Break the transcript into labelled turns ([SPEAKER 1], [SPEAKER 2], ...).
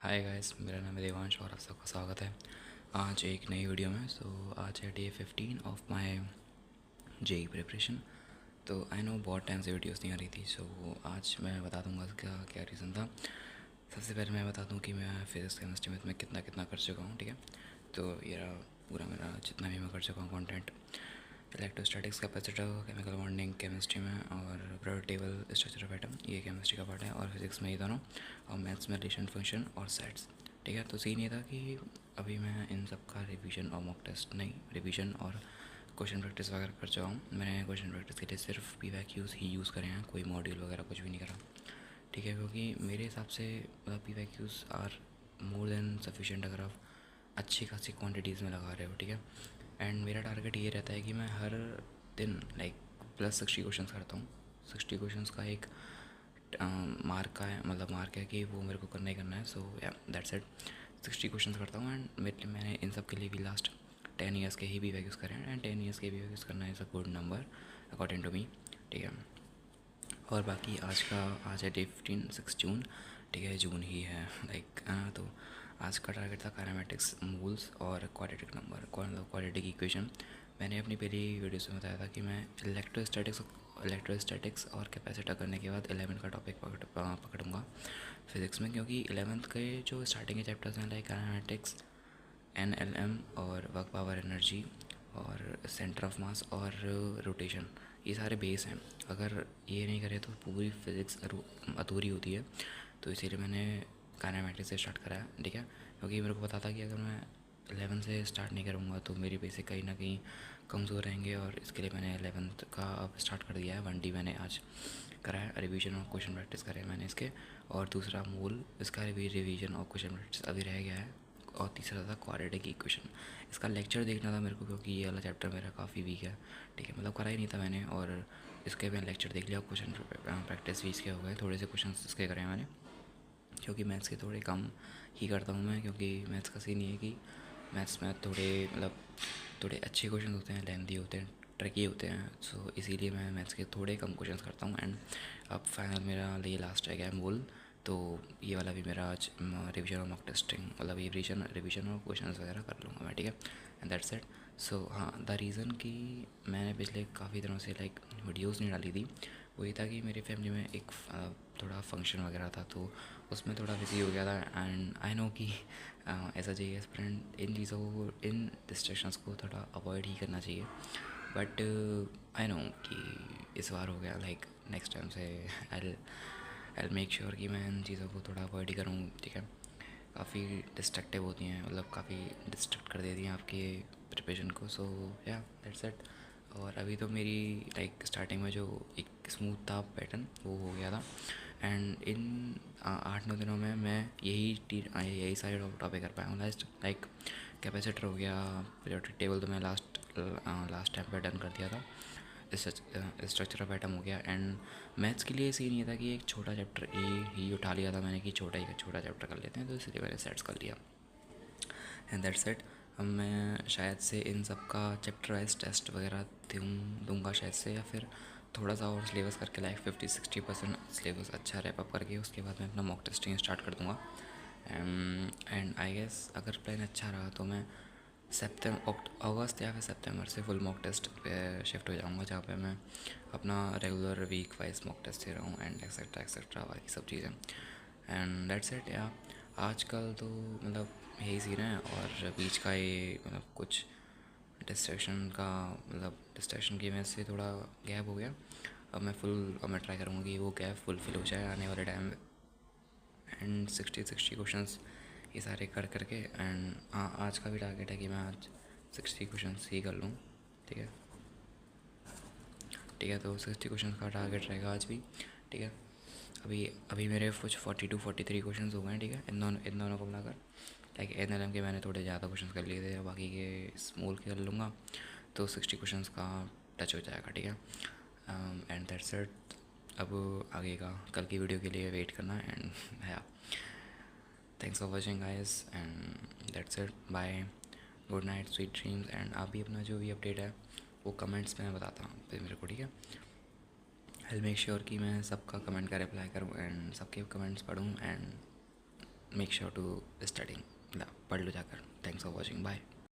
[SPEAKER 1] Hi guys, मेरा नाम है देवांश और आप सबका स्वागत है आज एक नई वीडियो में। आज है day 15 of my JEE preparation. तो आई नो बहुत टाइम से वीडियोस नहीं आ रही थी। आज मैं बता दूंगा इसका क्या रीज़न था। सबसे पहले मैं बता दूं कि मैं फिज़िक्स केमिस्ट्री में कितना कितना कर चुका हूँ, ठीक है। तो ये रहा पूरा मेरा जितना भी मैं कर चुका हूँ content. Electrostatics, capacitor, chemical bonding chemistry में, और periodic table, structure of atom ये केमिस्ट्री का पार्ट है, और फिजिक्स में ये दोनों, और मैथ्स में रिलेशन फंक्शन और सेट्स, ठीक है। तो सीन ये था कि अभी मैं इन सब का रिवीजन और मॉक टेस्ट नहीं, रिवीजन और क्वेश्चन प्रैक्टिस वगैरह कर चुका हूँ। मैंने क्वेश्चन प्रैक्टिस के लिए सिर्फ PYQs ही यूज़ करे हैं, कोई मॉड्यूल वगैरह कुछ भी नहीं करा, ठीक है। क्योंकि मेरे हिसाब से मतलब PYQs are more than sufficient अगर आप अच्छी खासी क्वांटिटीज़ में लगा रहे हो, ठीक है। एंड मेरा टारगेट ये रहता है कि मैं हर दिन लाइक +60 क्वेश्चन करता हूँ। 60 क्वेश्चन का एक मार्क का है, मतलब मार्क है कि वो मेरे को करना ही करना है। सो या दैट्स इट। 60 क्वेश्चन करता हूँ एंड मैंने इन सब के लिए भी लास्ट 10 ईयर्स के ही भी वैक्यूज़ करे हैं, एंड 10 ईयर्स के भी वैक्यूज़ करना is a good number according to me, ठीक है। और बाकी आज है डे 15 6 जून, ठीक है, जून ही है लाइक। तो आज का टारगेट था काइनेमेटिक्स, मूल्स और क्वाड्रेटिक नंबर, क्वाड्रेटिक इक्वेशन। मैंने अपनी पहली वीडियो में बताया था कि मैं इलेक्ट्रोस्टैटिक्स और कैपेसिटर करने के बाद 11 का टॉपिक पकड़ूंगा फिज़िक्स में, क्योंकि 11th के जो स्टार्टिंग के चैप्टर्स हैं लाइक काइनेमेटिक्स, NLM और वर्क पावर एनर्जी और सेंटर ऑफ मास और रोटेशन, ये सारे बेस हैं। अगर ये नहीं करे तो पूरी फिज़िक्स अधूरी होती है। तो इसीलिए मैंने काइनेमेटिक्स से स्टार्ट करा है, ठीक है। क्योंकि मेरे को पता था कि अगर मैं 11 से स्टार्ट नहीं करूँगा तो मेरी बेसिक कहीं ना कहीं कमज़ोर रहेंगे, और इसके लिए मैंने 11th का अब स्टार्ट कर दिया है। 1D मैंने आज करा है, रिवीजन और क्वेश्चन प्रैक्टिस करे मैंने इसके, और दूसरा मूल इसका रिवीजन और क्वेश्चन प्रैक्टिस अभी रह गया है, और तीसरा था क्वाड्रेटिक इक्वेशन। इसका लेक्चर देखना था मेरे को, क्योंकि ये वाला चैप्टर मेरा काफ़ी वीक है, ठीक है। मतलब करा ही नहीं था मैंने, और इसके मैं लेक्चर देख लिया। क्वेश्चन प्रैक्टिस भी इसके हो गए, थोड़े से क्वेश्चन इसके करे हैं मैंने, क्योंकि मैथ्स के थोड़े कम ही करता हूँ मैं। क्योंकि मैथ्स का सीन ये है कि मैथ्स में थोड़े मतलब थोड़े अच्छे क्वेश्चन होते हैं, लेंदी होते हैं, ट्रिकी होते हैं। सो इसीलिए मैं मैथ्स के थोड़े कम क्वेश्चन करता हूँ। एंड अब फाइनल मेरा ये लास्ट रह गया है मूल। तो ये वाला भी मेरा आज रिवीजन और मॉक टेस्टिंग, मतलब ये रिवीजन और क्वेश्चन वगैरह कर लूँगा मैं, ठीक है। And that's it. सो हाँ, द रीज़न कि मैंने पिछले काफ़ी दिनों से लाइक वीडियोज़ नहीं डाली थी, वो ये था कि मेरी फैमिली में एक थोड़ा फंक्शन वगैरह था, तो उसमें थोड़ा बिजी हो गया था। एंड आई नो कि एज अ JS फ्रेंड इन चीज़ों को, इन डिस्ट्रैक्शंस को थोड़ा अवॉइड ही करना चाहिए। बट आई नो कि इस बार हो गया, लाइक नेक्स्ट टाइम से आई आई मेक श्योर कि मैं इन चीज़ों को थोड़ा अवॉइड ही करूँ, ठीक है। काफ़ी डिस्ट्रक्टिव होती हैं, मतलब काफ़ी डिस्ट्रक्ट कर देती हैं आपके प्रिपरेशन को। सो या दैट्स इट। और अभी तो मेरी लाइक स्टार्टिंग में जो एक स्मूथ था पैटर्न वो हो गया था। एंड इन 8-9 दिनों में मैं यही सारे टॉपिक कर पाया हूँ। लाइक कैपेसिटर हो गया, पीरियोडिक टेबल तो मैं लास्ट टाइम पे डन कर दिया था, स्ट्रक्चर ऑफ एटम हो गया। एंड मैथ्स के लिए सीन ये था कि एक छोटा चैप्टर ही उठा लिया था मैंने, कि छोटा चैप्टर कर लेते हैं, तो इसलिए मैंने सेट्स कर लिया। And that's it. अब मैं शायद से इन सब का चैप्टर वाइज टेस्ट वगैरह दूंगा शायद से, या फिर थोड़ा सा और सिलेबस करके लाइक 50-60% सिलेबस अच्छा रैप अप करके उसके बाद मैं अपना मॉक टेस्टिंग स्टार्ट कर दूँगा। एंड आई गेस अगर प्लान अच्छा रहा तो मैं अगस्त या फिर सितंबर से फुल मॉक टेस्ट पे शिफ्ट हो जाऊँगा, जहाँ पे मैं अपना regular week wise mock test दे रहा हूँ, एंड एक्सेट्रा बाकी सब चीज़ें। And that's it. या आजकल तो मतलब यही सीन है, और बीच का ये मतलब कुछ डिस्ट्रैक्शन की वजह से थोड़ा गैप हो गया। अब मैं ट्राई करूँगा कि वो गैप फुलफिल हो जाए आने वाले टाइम में। एंड 60 क्वेश्चंस ये सारे कर करके, एंड हाँ, आज का भी टारगेट है कि मैं आज 60 क्वेश्चंस ही कर लूँ, ठीक है। ठीक है, तो 60 क्वेश्चन का टारगेट रहेगा आज भी, ठीक है। अभी अभी मेरे कुछ 42-43 क्वेश्चन हो गए हैं, ठीक है, इन दोनों को मिलाकर। लाइक NLM के मैंने थोड़े ज़्यादा क्वेश्चन कर लिए थे, बाकी के स्मॉल के कर लूँगा, तो 60 क्वेश्चन का टच हो जाएगा, ठीक है। And that's it. अब आगे का कल की वीडियो के लिए वेट करना। And yeah thanks for watching guys, and that's it, bye, good night, sweet dreams. And आप भी अपना जो भी अपडेट है वो कमेंट्स में बताता हूँ फिर मेरे को, ठीक है। आई मेक श्योर कि मैं सबका कमेंट का रिप्लाई करूँ एंड सबके कमेंट्स पढूँ, and make sure to studying, मतलब पढ़ लो जाकर। Thanks for watching, bye.